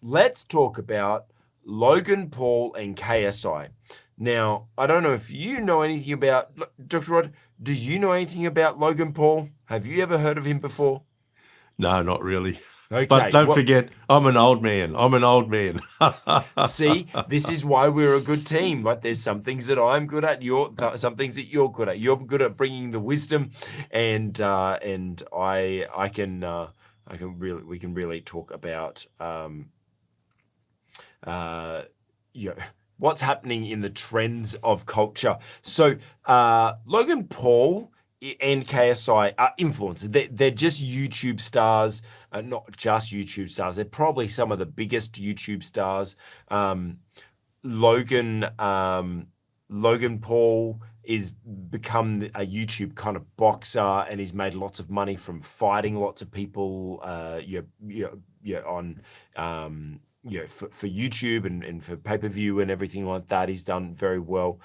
let's talk about Logan Paul and KSI. Now, I don't know if you know anything about Dr. Rod. Do you know anything about Logan Paul? Have you ever heard of him before? No, not really. Okay, But don't well, forget, I'm an old man. I'm an old man. see, this is why we're a good team. Like, there's some things that I'm good at. Some things that you're good at. You're good at bringing the wisdom, and I can really we can really talk about you know, what's happening in the trends of culture. So Logan Paul and KSI are influencers. They're just YouTube stars, not just YouTube stars. They're probably some of the biggest YouTube stars. Logan Paul is become a YouTube kind of boxer, and he's made lots of money from fighting lots of people. On for YouTube and for pay-per-view and everything like that. He's done very well.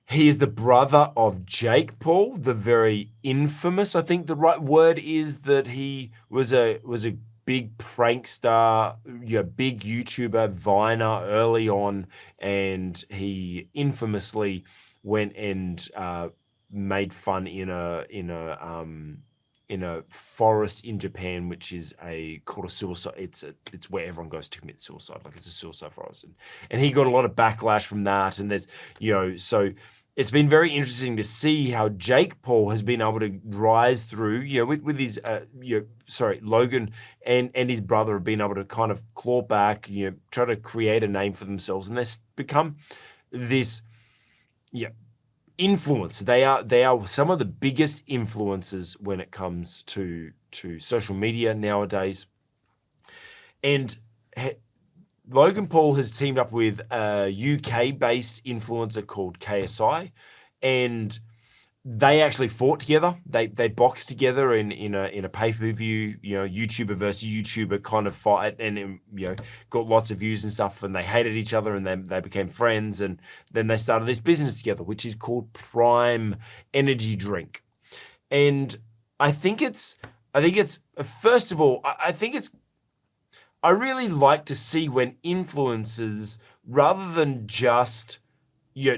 He is the brother of Jake Paul, the very infamous. I think the right word is that he was a big prankster, big YouTuber, Viner early on, and he infamously went and made fun in a forest in Japan, which is called a suicide. It's where everyone goes to commit suicide. Like, it's a suicide forest, and he got a lot of backlash from that. And there's so it's been very interesting to see how Jake Paul has been able to rise through, with his Logan and his brother have been able to kind of claw back, try to create a name for themselves, and they've become this influence. They are some of the biggest influencers when it comes to social media nowadays. And Logan Paul has teamed up with a UK-based influencer called KSI, and they actually fought together. They boxed together in a pay-per-view, YouTuber versus YouTuber kind of fight, and got lots of views and stuff. And they hated each other, and they became friends, and then they started this business together, which is called Prime Energy Drink. And I think it's first of all, I really like to see when influencers, rather than just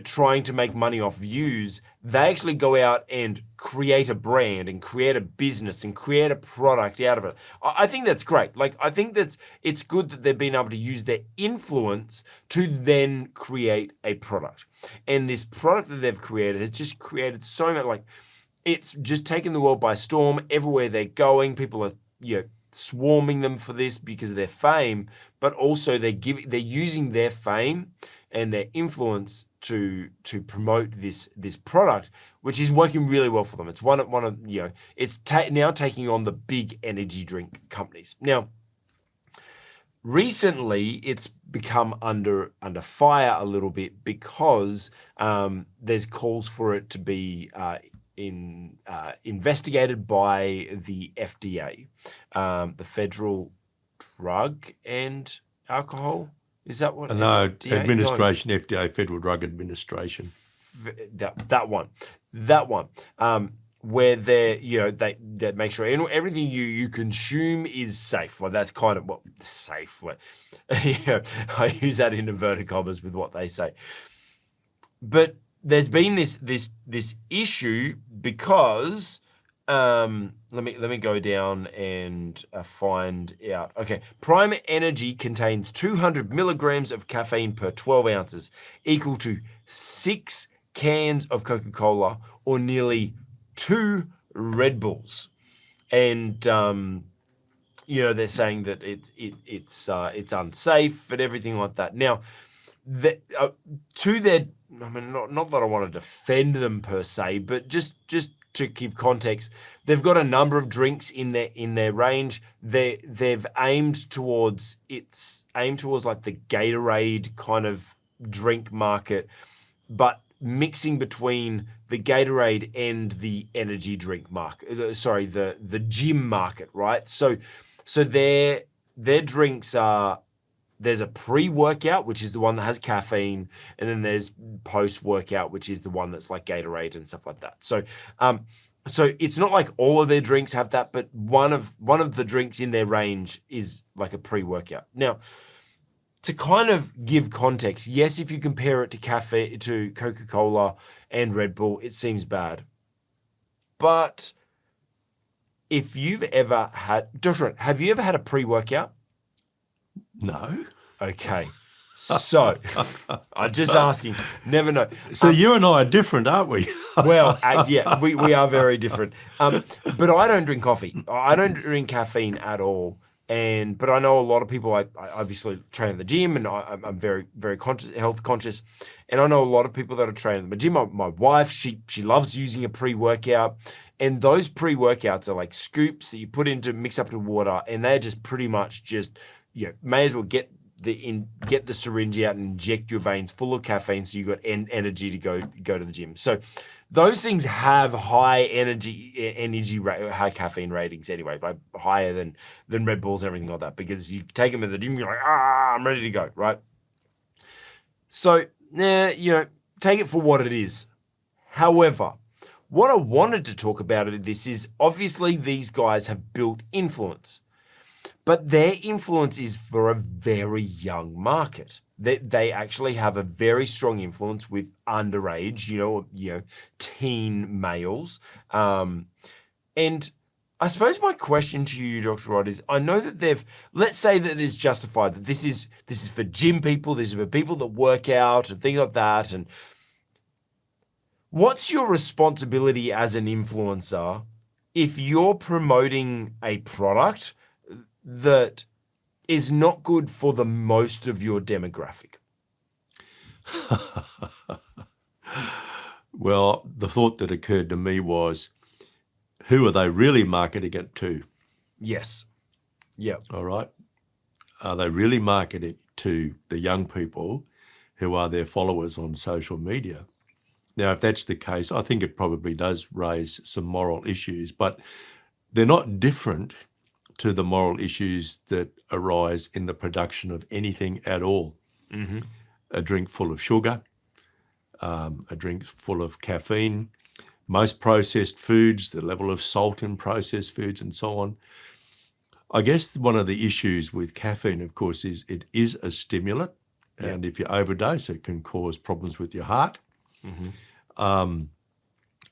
trying to make money off views, they actually go out and create a brand and create a business and create a product out of it. I think that's great. Like, I think it's good that they've been able to use their influence to then create a product. And this product that they've created has just created so much, like, it's just taken the world by storm. Everywhere they're going, people are, swarming them for this because of their fame, but also they're using their fame and their influence to promote this product, which is working really well for them. It's one of it's now taking on the big energy drink companies. Now, recently it's become under fire a little bit because there's calls for it to be investigated by the FDA, the Federal Drug and Alcohol. Is that what? No, FDA? administration, no. FDA, Federal Drug Administration. That one. Where they make sure everything you consume is safe. Well, that's kind of what safe. I use that in inverted commas with what they say, but there's been this issue because let me go down and find out. Okay, Prime Energy contains 200 milligrams of caffeine per 12 ounces, equal to 6 cans of Coca-Cola or nearly 2 Red Bulls, and they're saying that it's unsafe and everything like that. Now, to their, I mean, not that I want to defend them per se, but just to give context, they've got a number of drinks in their range. They've aimed towards like the Gatorade kind of drink market, but mixing between the Gatorade and the energy drink market. Sorry, the gym market, right? So their drinks are, there's a pre-workout, which is the one that has caffeine, and then there's post-workout, which is the one that's like Gatorade and stuff like that. So So it's not like all of their drinks have that, but one of the drinks in their range is like a pre-workout. Now, to kind of give context, yes, if you compare it to caffeine, to Coca-Cola and Red Bull, it seems bad. But if you've ever had, Dr. have you ever had a pre-workout? No. Okay. So, I'm just asking. Never know. So you and I are different, aren't we? Well, yeah, we are very different. But I don't drink coffee. I don't drink caffeine at all. But I know a lot of people. I obviously train at the gym, and I'm very, very conscious, health conscious. And I know a lot of people that are training at the gym. My wife, she loves using a pre-workout, and those pre-workouts are like scoops that you put into mix up with water, and they're just pretty much just may as well get the syringe out and inject your veins full of caffeine, so you got energy to go to the gym. So those things have high high caffeine ratings anyway, like higher than Red Bulls and everything like that, because you take them at the gym, you're like, I'm ready to go, right? So, take it for what it is. However, what I wanted to talk about in this is obviously these guys have built influence, but their influence is for a very young market. They actually have a very strong influence with underage, teen males. And I suppose my question to you, Dr. Rod, is I know that let's say that it's justified that this is for gym people, this is for people that work out and things like that. And what's your responsibility as an influencer if you're promoting a product that is not good for the most of your demographic? Well, the thought that occurred to me was, who are they really marketing it to? Yes. Yeah. All right. Are they really marketing to the young people who are their followers on social media? Now, if that's the case, I think it probably does raise some moral issues, but they're not different to the moral issues that arise in the production of anything at all. Mm-hmm. A drink full of sugar, a drink full of caffeine, most processed foods, the level of salt in processed foods and so on. I guess one of the issues with caffeine, of course, is it is a stimulant. Yeah. And if you overdose, it can cause problems with your heart. Mm-hmm.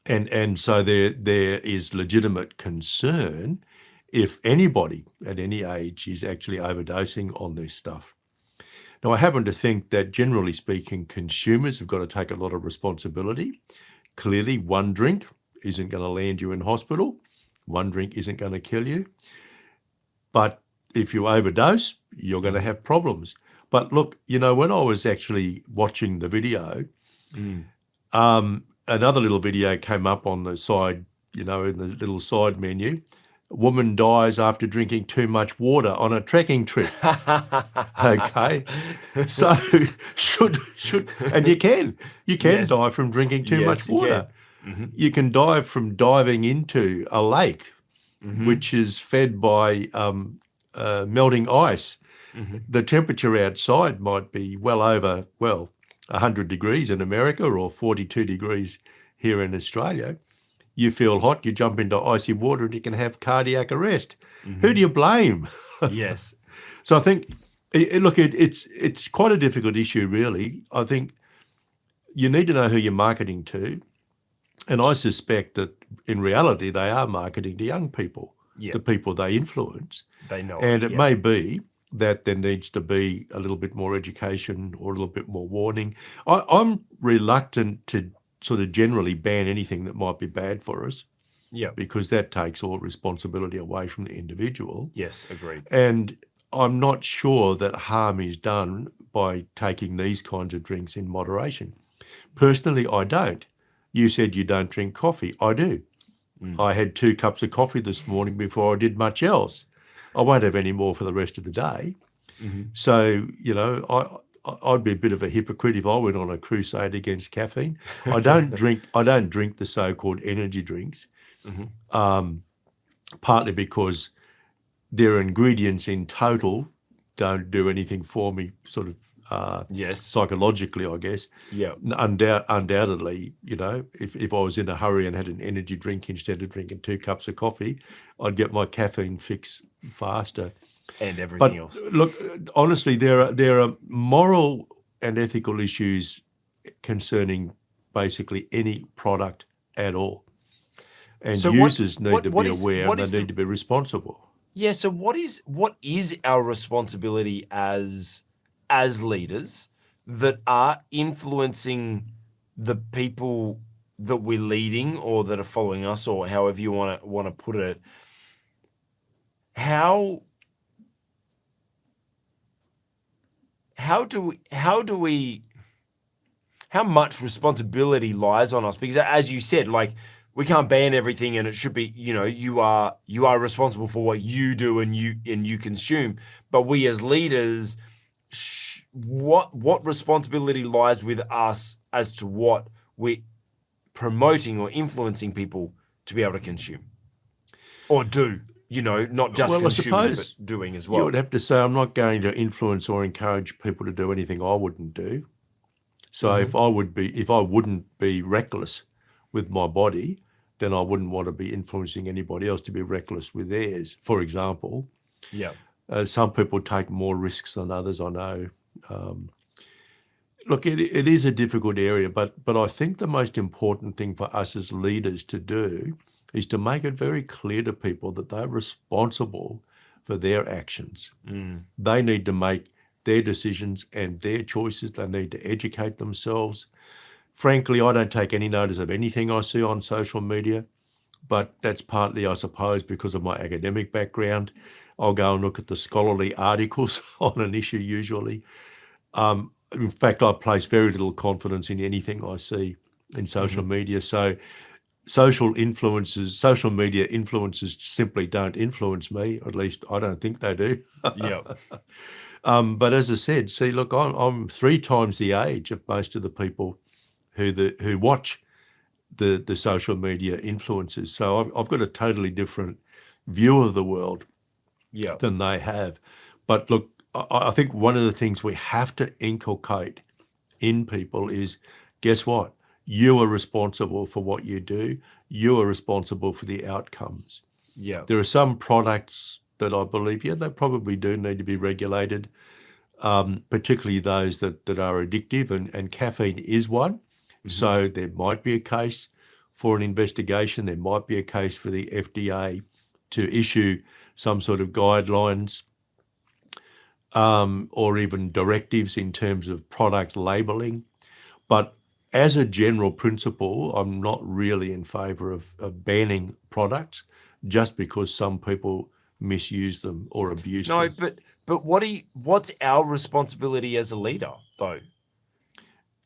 And so there is legitimate concern if anybody at any age is actually overdosing on this stuff. Now, I happen to think that, generally speaking, consumers have got to take a lot of responsibility. Clearly, one drink isn't going to land you in hospital. One drink isn't going to kill you. But if you overdose, you're going to have problems. But look, when I was actually watching the video, another little video came up on the side, in the little side menu. A woman dies after drinking too much water on a trekking trip. Okay, so should and you can Yes. die from drinking too much Yes, you water. can. Mm-hmm. You can die from diving into a lake, which is fed by melting ice. Mm-hmm. The temperature outside might be well over 100 degrees in America or 42 degrees here in Australia. You feel hot, you jump into icy water and you can have cardiac arrest. Who do you blame? Yes. So I think, it's quite a difficult issue, really. I think you need to know who you're marketing to. And I suspect that in reality, they are marketing to young people, the people they influence. They know. And it may be that there needs to be a little bit more education or a little bit more warning. I'm reluctant to sort of generally ban anything that might be bad for us. Yeah. Because that takes all responsibility away from the individual. Yes, agreed. And I'm not sure that harm is done by taking these kinds of drinks in moderation. Personally, I don't. You said you don't drink coffee. I do. I had 2 cups of coffee this morning before I did much else. I won't have any more for the rest of the day. So, I'd be a bit of a hypocrite if I went on a crusade against caffeine. I don't drink the so-called energy drinks, partly because their ingredients in total don't do anything for me sort of Yes. psychologically, I guess. Yeah. Undoubtedly, if I was in a hurry and had an energy drink instead of drinking 2 cups of coffee, I'd get my caffeine fix faster. And everything But else. look, honestly, there are moral and ethical issues concerning basically any product at all. And So users need to what be is aware what and is they the need to be responsible. yeah, so what is our responsibility as leaders that are influencing the people that we're leading or that are following us, or however you want to put it? How do we how much responsibility lies on us? Because as you said, like, we can't ban everything, and it should be, you are responsible for what you do and you consume. But we as leaders, what responsibility lies with us as to what we're promoting or influencing people to be able to consume or do? Not just Well, I consuming, but suppose doing as you well. would have to say I'm not going to influence or encourage people to do anything I wouldn't do. So if I wouldn't be reckless with my body, then I wouldn't want to be influencing anybody else to be reckless with theirs. For example, Yeah. some people take more risks than others, I know. Look, it is a difficult area, but I think the most important thing for us as leaders to do is to make it very clear to people that they're responsible for their actions. They need to make their decisions and their choices. They need to educate themselves. Frankly, I don't take any notice of anything I see on social media, but that's partly, I suppose, because of my academic background. I'll go and look at the scholarly articles on an issue usually. In fact, I place very little confidence in anything I see in social media. So social media influences simply don't influence me. At least I don't think they do. Yeah. But as I said, see, look, I'm 3 times the age of most of the people who watch the social media influencers. So I've got a totally different view of the world Yeah. than they have. But look, I think one of the things we have to inculcate in people is, guess what? You are responsible for what you do. You are responsible for the outcomes. Yeah. There are some products that I believe, they probably do need to be regulated, particularly those that are addictive, and caffeine is one. So there might be a case for an investigation. There might be a case for the FDA to issue some sort of guidelines or even directives in terms of product labeling. But as a general principle, I'm not really in favour of banning products just because some people misuse them or abuse No, them. but what's our responsibility as a leader, though?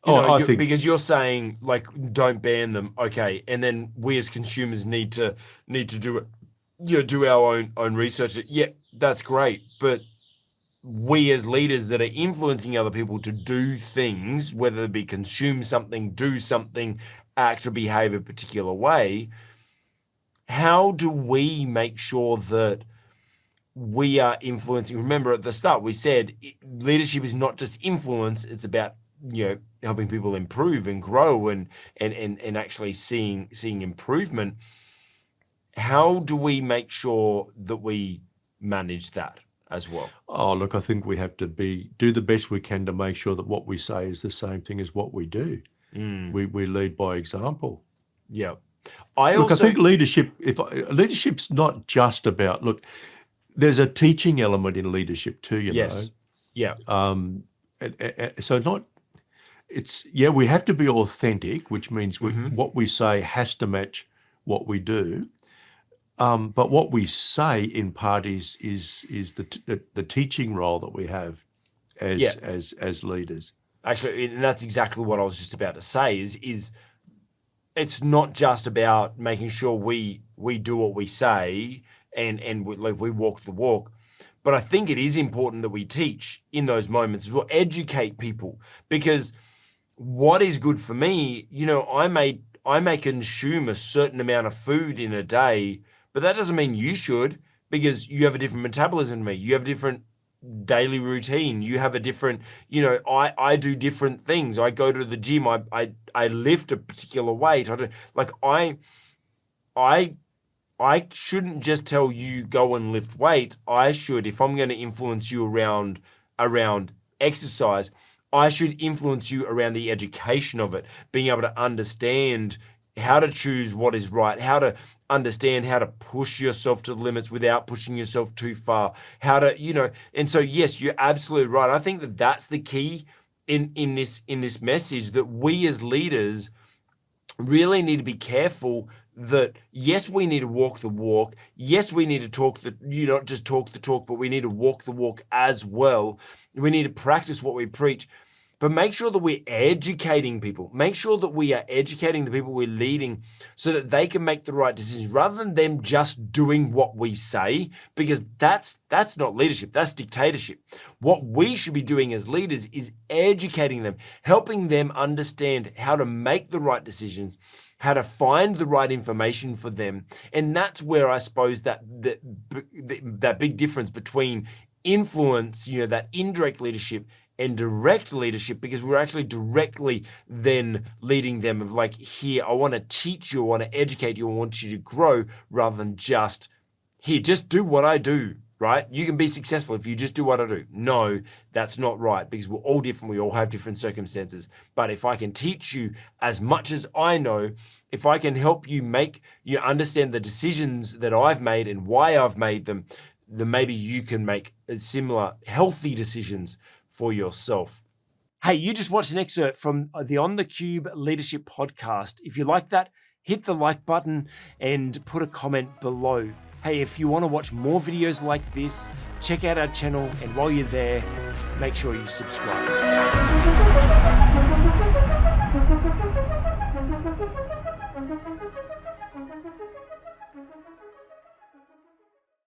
I think, Because you're saying, like, don't ban them, okay, and then we as consumers need to do it, do our own research. Yeah, that's great, but we as leaders that are influencing other people to do things, whether it be consume something, do something, act or behave a particular way, how do we make sure that we are influencing? Remember, at the start we said leadership is not just influence, it's about helping people improve and grow and actually seeing improvement. How do we make sure that we manage that as well? oh, look, I think we have to do the best we can to make sure that what we say is the same thing as what we do. We lead by example. Yeah. I think leadership's not just about, look, there's a teaching element in leadership too, Yes. Yeah. We have to be authentic, which means what we say has to match what we do. But what we say in part is the teaching role that we have as leaders. Actually, and that's exactly what I was just about to say is it's not just about making sure we do what we say and we walk the walk. But I think it is important that we teach in those moments as well, educate people, because what is good for me, I may consume a certain amount of food in a day, but that doesn't mean you should, because you have a different metabolism than me. You have different daily routine. You have a different, I do different things. I go to the gym. I lift a particular weight. I shouldn't just tell you go and lift weight. I should, if I'm going to influence you around exercise, I should influence you around the education of it, being able to understand how to choose what is right, how to understand how to push yourself to the limits without pushing yourself too far, how to, and so yes, you're absolutely right. I think that that's the key in this message, that we as leaders really need to be careful that yes, we need to walk the walk. Yes, we need to not just talk the talk, but we need to walk the walk as well. We need to practice what we preach, but make sure that we're educating people. Make sure that we are educating the people we're leading so that they can make the right decisions rather than them just doing what we say, because that's not leadership, that's dictatorship. What we should be doing as leaders is educating them, helping them understand how to make the right decisions, how to find the right information for them. And that's where I suppose that big difference between influence, that indirect leadership, and direct leadership, because we're actually directly then leading them of like, here, I want to teach you, I want to educate you, I want you to grow, rather than just, here, just do what I do, right? You can be successful if you just do what I do. No, that's not right, because we're all different. We all have different circumstances. But if I can teach you as much as I know, if I can help you understand the decisions that I've made and why I've made them, then maybe you can make similar healthy decisions for yourself. Hey, you just watched an excerpt from the On the Cube Leadership Podcast. If you like that, hit the like button and put a comment below. Hey, if you want to watch more videos like this, check out our channel, and while you're there, make sure you subscribe.